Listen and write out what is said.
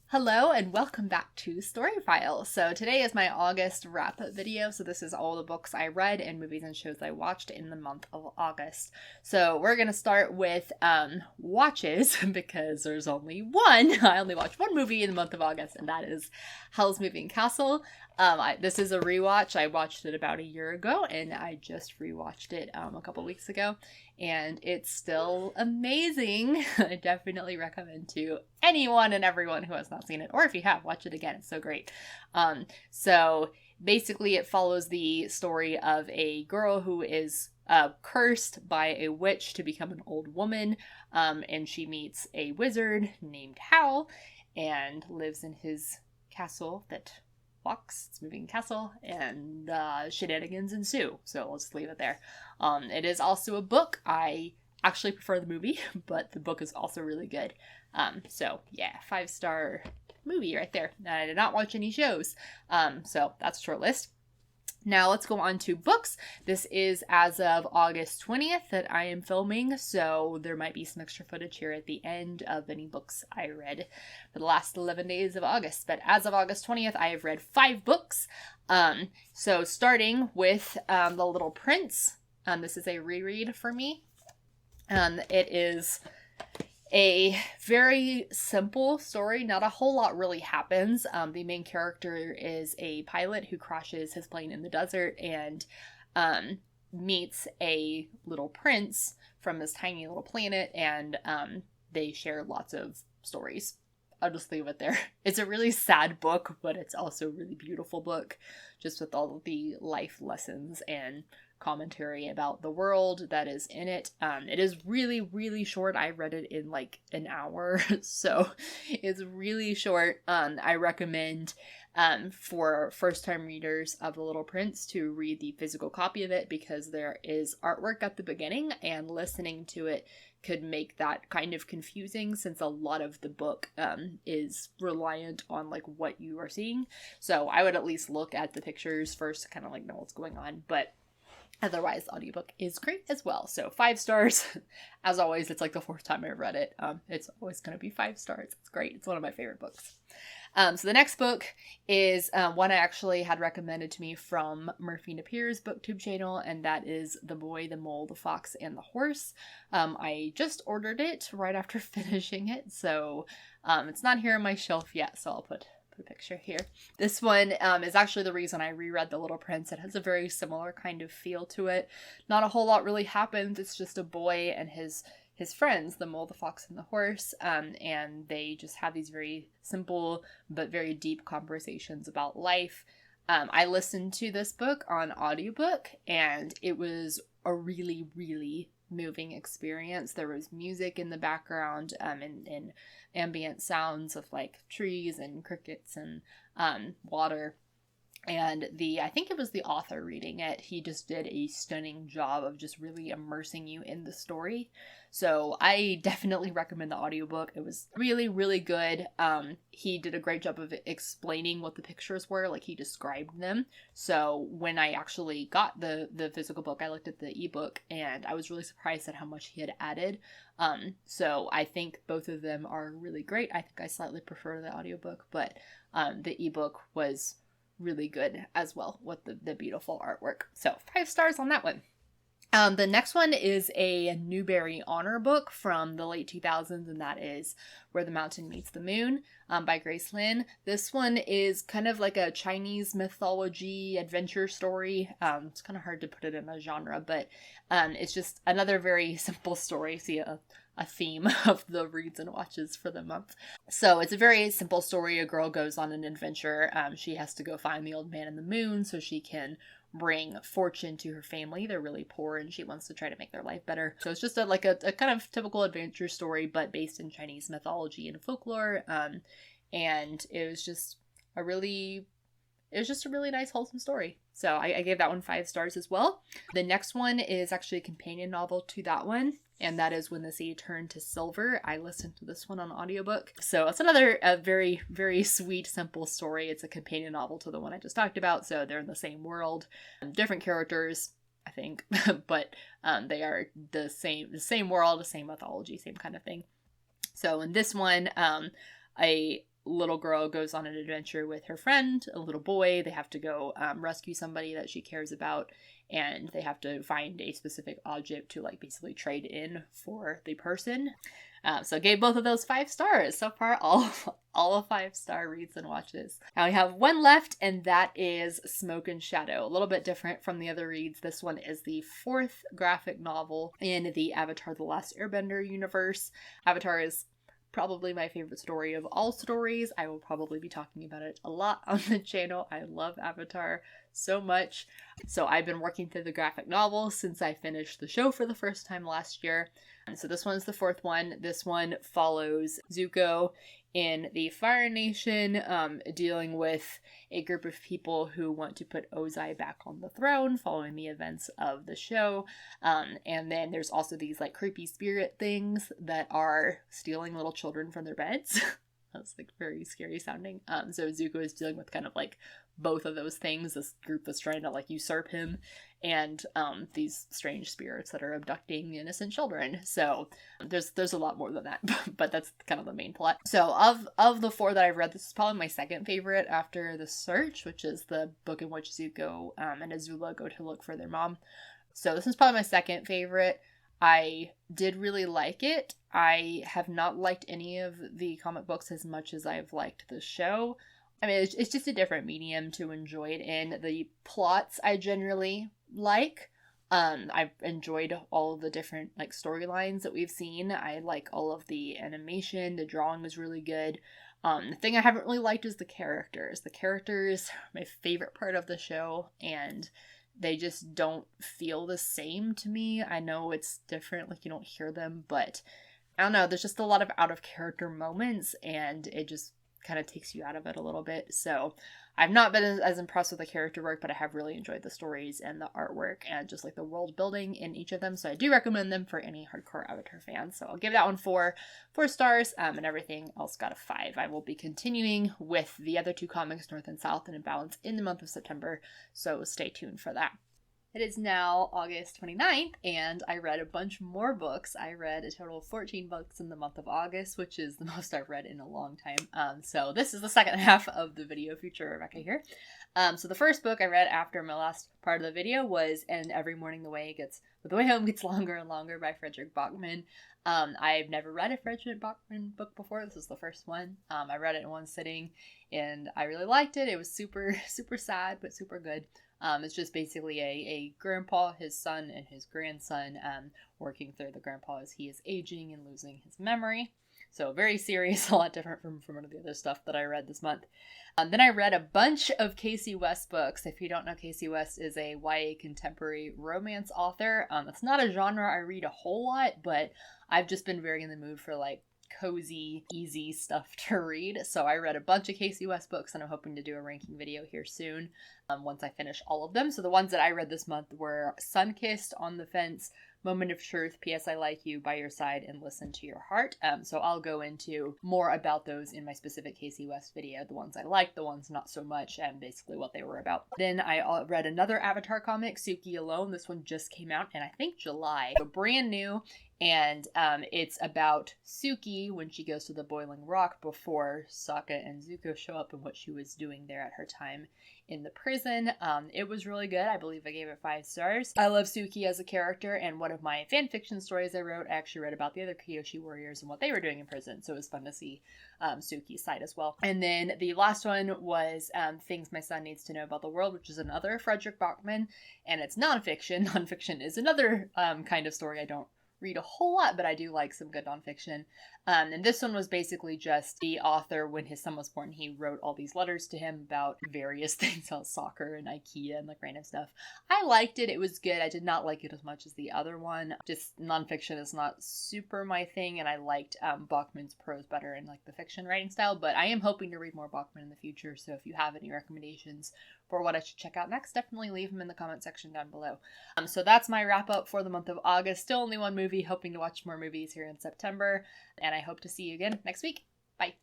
Hello and welcome back to Story File. So today is my August wrap-up video. So this is all the books I read and movies and shows I watched in the month of August. So we're going to start with watches because there's only one. I only watched one movie in the month of August, and that is Howl's Moving Castle. This is a rewatch. I watched it about a year ago and I just rewatched it a couple weeks ago. And it's still amazing. I definitely recommend to anyone and everyone who has not seen it, or if you have, watch it again. It's so great. So basically it follows the story of a girl who is cursed by a witch to become an old woman, and she meets a wizard named Howl and lives in his castle that walks. It's moving castle, and shenanigans ensue. So let's just leave it there. It is also a book. I actually prefer the movie, but the book is also really good. So yeah, 5-star movie right there. I did not watch any shows. So that's a short list. Now let's go on to books. This is as of August 20th that I am filming, so there might be some extra footage here at the end of any books I read for the last 11 days of August. But as of August 20th, I have read 5 books. So starting with The Little Prince. This is a reread for me. It is a very simple story. Not a whole lot really happens. The main character is a pilot who crashes his plane in the desert and meets a little prince from this tiny little planet, and they share lots of stories. I'll just leave it there. It's a really sad book, but it's also a really beautiful book, just with all of the life lessons and commentary about the world that is in it. It is really, really short. I read it in like an hour, so it's really short. I recommend for first-time readers of The Little Prince to read the physical copy of it, because there is artwork at the beginning, and listening to it could make that kind of confusing, since a lot of the book is reliant on like what you are seeing. So I would at least look at the pictures first to kind of like know what's going on, but otherwise, the audiobook is great as well. So 5 stars. As always, it's like the 4th time I've read it. It's always going to be 5 stars. It's great. It's one of my favorite books. So the next book is one I actually had recommended to me from Murphy Napier's booktube channel, and that is The Boy, the Mole, the Fox, and the Horse. I just ordered it right after finishing it, so it's not here on my shelf yet, so I'll put a picture here. This one is actually the reason I reread The Little Prince. It has a very similar kind of feel to it. Not a whole lot really happens. It's just a boy and his friends, the mole, the fox, and the horse, and they just have these very simple but very deep conversations about life. I listened to this book on audiobook, and it was a really, really moving experience. There was music in the background, and ambient sounds of like trees and crickets and water. And I think it was the author reading it. He just did a stunning job of just really immersing you in the story. So I definitely recommend the audiobook. It was really, really good. He did a great job of explaining what the pictures were, like he described them. So when I actually got the physical book, I looked at the ebook, and I was really surprised at how much he had added. So I think both of them are really great. I think I slightly prefer the audiobook, but the ebook was really good as well with the beautiful artwork. So 5 stars on that one. The next one is a Newbery Honor book from the late 2000s, and that is Where the Mountain Meets the Moon by Grace Lin. This one is kind of like a Chinese mythology adventure story. It's kind of hard to put it in a genre, but it's just another very simple story. See a theme of the reads and watches for the month. So it's a very simple story. A girl goes on an adventure. She has to go find the old man in the moon so she can bring fortune to her family. They're really poor, and she wants to try to make their life better. So it's just a kind of typical adventure story, but based in Chinese mythology and folklore. And it was just a really nice, wholesome story. So I gave that one 5 stars as well. The next one is actually a companion novel to that one, and that is When the Sea Turned to Silver. I listened to this one on audiobook. So it's another very, very sweet, simple story. It's a companion novel to the one I just talked about, so they're in the same world. Different characters, I think, but they are the same world, the same mythology, same kind of thing. So in this one, a little girl goes on an adventure with her friend, a little boy. They have to go rescue somebody that she cares about, and they have to find a specific object to like basically trade in for the person. So gave both of those 5 stars. So far, all 5-star reads and watches. Now we have one left, and that is Smoke and Shadow. A little bit different from the other reads. This one is the 4th graphic novel in the Avatar: The Last Airbender universe. Avatar is probably my favorite story of all stories. I will probably be talking about it a lot on the channel. I love Avatar so much. So I've been working through the graphic novel since I finished the show for the first time last year. And so this one's the 4th one. This one follows Zuko in the Fire Nation, dealing with a group of people who want to put Ozai back on the throne following the events of the show. And then there's also these like creepy spirit things that are stealing little children from their beds. That's like very scary sounding. So Zuko is dealing with kind of like both of those things, this group that's trying to like usurp him, and these strange spirits that are abducting innocent children. So there's a lot more than that, but that's kind of the main plot. So of the 4 that I've read, this is probably my second favorite after The Search, which is the book in which Zuko and Azula go to look for their mom. So this is probably my second favorite. I did really like it. I have not liked any of the comic books as much as I've liked the show. I mean, it's just a different medium to enjoy it in. The plots I generally like. I've enjoyed all of the different like storylines that we've seen. I like all of the animation. The drawing is really good. The thing I haven't really liked is the characters. The characters are my favorite part of the show, and they just don't feel the same to me. I know it's different, like you don't hear them, but I don't know, there's just a lot of out of character moments, and it just kind of takes you out of it a little bit. So I've not been as impressed with the character work, but I have really enjoyed the stories and the artwork and just like the world building in each of them. So I do recommend them for any hardcore Avatar fans. So I'll give that one 4 stars, and everything else got a 5. I will be continuing with the other 2 comics, North and South, and In Balance, in the month of September. So stay tuned for that. It is now August 29th, and I read a bunch more books. I read a total of 14 books in the month of August, which is the most I've read in a long time. So this is the second half of the video feature, Rebecca here. So the first book I read after my last part of the video was And Every Morning the Way Home Gets Longer and Longer by Frederick Bachman. I've never read a Frederick Bachman book before. This is the first one. I read it in one sitting, and I really liked it. It was super, super sad, but super good. It's just basically a grandpa, his son, and his grandson working through the grandpa as he is aging and losing his memory. So very serious, a lot different from one of the other stuff that I read this month. Then I read a bunch of Casey West books. If you don't know, Casey West is a YA contemporary romance author. It's not a genre I read a whole lot, but I've just been very in the mood for like cozy, easy stuff to read. So I read a bunch of Casey West books, and I'm hoping to do a ranking video here soon once I finish all of them. So the ones that I read this month were Sunkissed, On the Fence, Moment of Truth, P.S. I Like You, By Your Side, and Listen to Your Heart. So I'll go into more about those in my specific Casey West video, the ones I liked, the ones not so much, and basically what they were about. Then I read another Avatar comic, Suki Alone. This one just came out in I think July. So brand new. And it's about Suki when she goes to the Boiling Rock before Sokka and Zuko show up, and what she was doing there at her time in the prison. It was really good. I believe I gave it 5 stars. I love Suki as a character, and one of my fan fiction stories I wrote, I actually read about the other Kyoshi warriors and what they were doing in prison, so it was fun to see Suki's side as well. And then the last one was Things My Son Needs to Know About the World, which is another Frederick Bachman, and it's nonfiction. Nonfiction is another kind of story I don't read a whole lot, but I do like some good nonfiction. And this one was basically just the author, when his son was born, he wrote all these letters to him about various things, about soccer and IKEA and like random stuff. I liked it. It was good. I did not like it as much as the other one. Just nonfiction is not super my thing, and I liked Bachman's prose better in like the fiction writing style, but I am hoping to read more Bachman in the future, so if you have any recommendations for what I should check out next, definitely leave them in the comment section down below. So that's my wrap up for the month of August. Still only one movie, hoping to watch more movies here in September, and I hope to see you again next week. Bye.